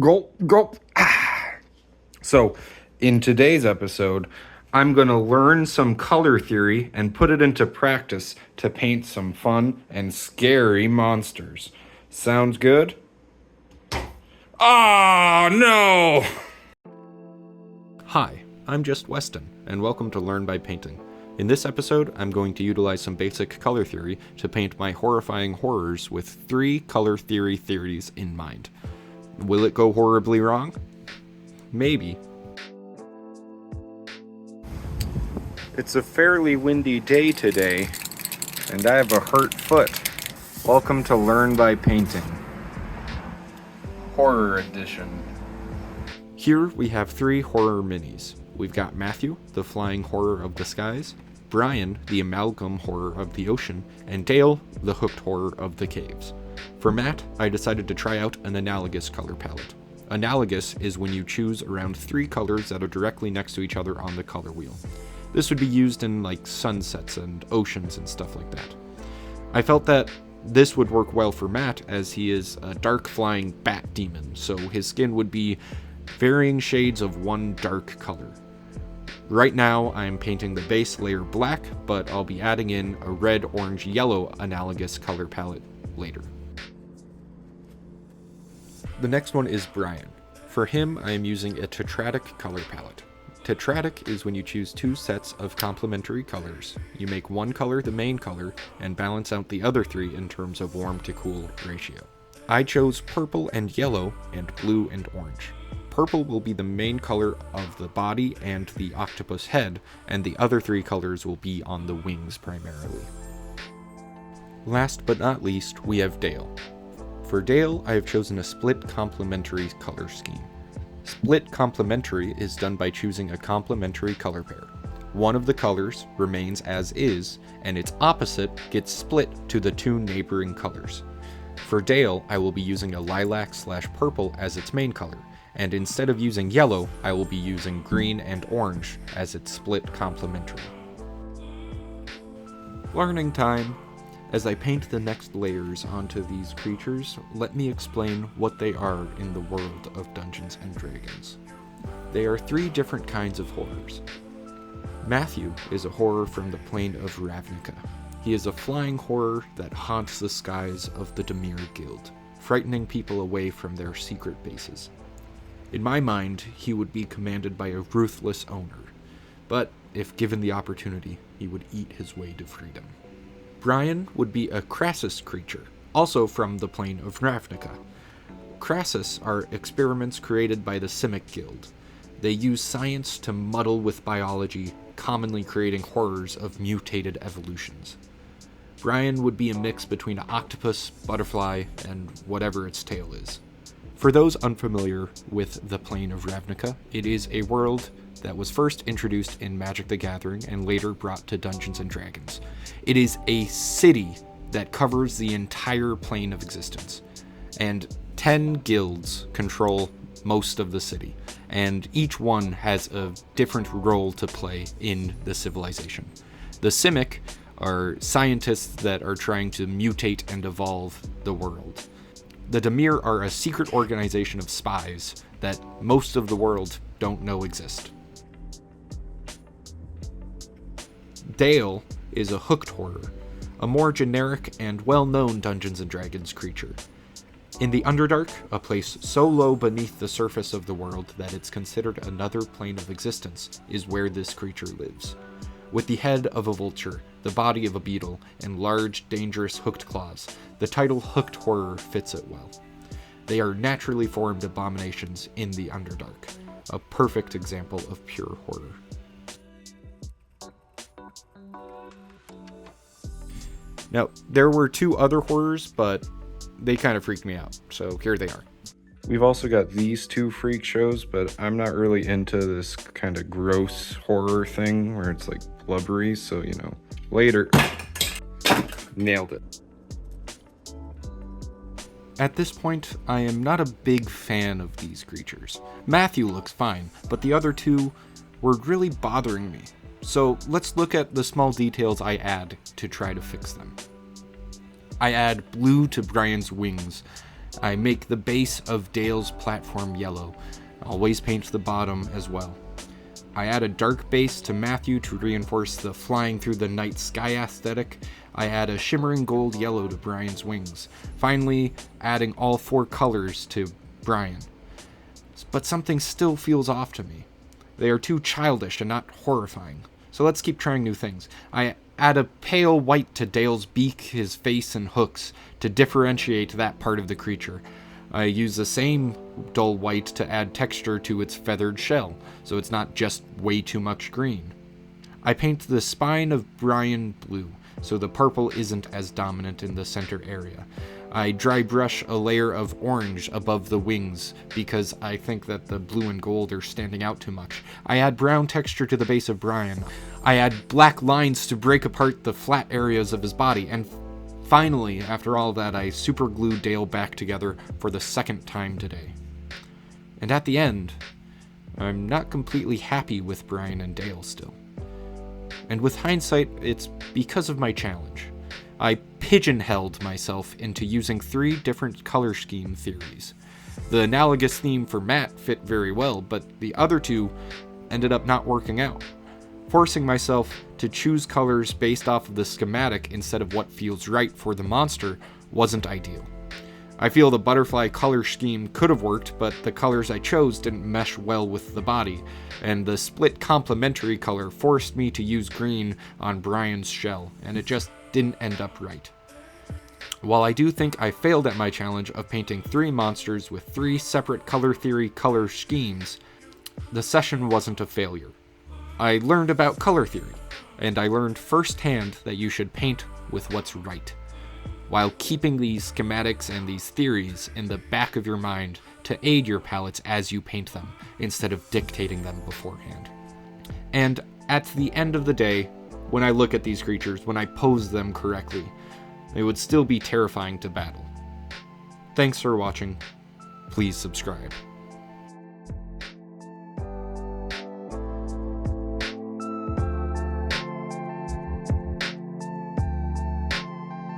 Gulp, gulp. So, in today's episode, I'm going to learn some color theory and put it into practice to paint some fun and scary monsters. Sounds good? Oh, no! Hi, I'm Just Weston, and welcome to Learn by Painting. In this episode, I'm going to utilize some basic color theory to paint my horrifying horrors with 3 color theory theories in mind. Will it go horribly wrong? Maybe. It's a fairly windy day today, and I have a hurt foot. Welcome to Learn by Painting. Horror Edition. Here we have 3 horror minis. We've got Matthew, the flying horror of the skies, Brian, the amalgam horror of the ocean, and Dale, the hooked horror of the caves. For Matt, I decided to try out an analogous color palette. Analogous is when you choose around 3 colors that are directly next to each other on the color wheel. This would be used in like sunsets and oceans and stuff like that. I felt that this would work well for Matt as he is a dark flying bat demon, so his skin would be varying shades of one dark color. Right now I'm painting the base layer black, but I'll be adding in a red, orange, yellow analogous color palette later. The next one is Brian. For him, I am using a tetratic color palette. Tetratic is when you choose 2 sets of complementary colors. You make one color the main color and balance out the other 3 in terms of warm to cool ratio. I chose purple and yellow and blue and orange. Purple will be the main color of the body and the octopus head, and the other 3 colors will be on the wings primarily. Last but not least, we have Dale. For Dale, I have chosen a split complementary color scheme. Split complementary is done by choosing a complementary color pair. One of the colors remains as is, and its opposite gets split to the 2 neighboring colors. For Dale, I will be using a lilac/purple as its main color, and instead of using yellow, I will be using green and orange as its split complementary. Learning time! As I paint the next layers onto these creatures, let me explain what they are in the world of Dungeons & Dragons. They are 3 different kinds of horrors. Matthew is a horror from the plane of Ravnica. He is a flying horror that haunts the skies of the Dimir Guild, frightening people away from their secret bases. In my mind, he would be commanded by a ruthless owner, but if given the opportunity, he would eat his way to freedom. Brian would be a Crassus creature, also from the plane of Ravnica. Crassus are experiments created by the Simic Guild. They use science to muddle with biology, commonly creating horrors of mutated evolutions. Brian would be a mix between an octopus, butterfly, and whatever its tail is. For those unfamiliar with the plane of Ravnica, it is a world that was first introduced in Magic the Gathering and later brought to Dungeons & Dragons. It is a city that covers the entire plane of existence, and 10 guilds control most of the city, and each one has a different role to play in the civilization. The Simic are scientists that are trying to mutate and evolve the world. The Dimir are a secret organization of spies that most of the world don't know exist. Dale is a hooked horror, a more generic and well-known Dungeons & Dragons creature. In the Underdark, a place so low beneath the surface of the world that it's considered another plane of existence, is where this creature lives. With the head of a vulture, the body of a beetle, and large, dangerous hooked claws, the title Hooked Horror fits it well. They are naturally formed abominations in the Underdark, a perfect example of pure horror. Now, there were 2 other horrors, but they kind of freaked me out, so here they are. We've also got these 2 freak shows, but I'm not really into this kind of gross horror thing where it's like blubbery, so later. Nailed it. At this point, I am not a big fan of these creatures. Matthew looks fine, but the other 2 were really bothering me. So let's look at the small details I add to try to fix them. I add blue to Brian's wings I make the base of Dale's platform yellow. Always paint the bottom as well. I add a dark base to Matthew to reinforce the flying through the night sky aesthetic. I add a shimmering gold yellow to Brian's wings. Finally, adding all 4 colors to Brian. But something still feels off to me. They are too childish and not horrifying. So let's keep trying new things. I add a pale white to Dale's beak, his face, and hooks to differentiate that part of the creature. I use the same dull white to add texture to its feathered shell, so it's not just way too much green. I paint the spine of Brian blue, so the purple isn't as dominant in the center area. I dry brush a layer of orange above the wings because I think that the blue and gold are standing out too much. I add brown texture to the base of Brian. I add black lines to break apart the flat areas of his body, and finally, after all that, I superglue Dale back together for the second time today. And at the end, I'm not completely happy with Brian and Dale still. And with hindsight, it's because of my challenge. I pigeonholed myself into using 3 different color scheme theories. The analogous theme for Matt fit very well, but the other 2 ended up not working out. Forcing myself to choose colors based off of the schematic instead of what feels right for the monster wasn't ideal. I feel the butterfly color scheme could have worked, but the colors I chose didn't mesh well with the body, and the split complementary color forced me to use green on Brian's shell, and it just didn't end up right. While I do think I failed at my challenge of painting 3 monsters with 3 separate color theory color schemes, the session wasn't a failure. I learned about color theory, and I learned firsthand that you should paint with what's right, while keeping these schematics and these theories in the back of your mind to aid your palettes as you paint them, instead of dictating them beforehand. And at the end of the day, when I look at these creatures, when I pose them correctly, they would still be terrifying to battle. Thanks for watching. Please subscribe.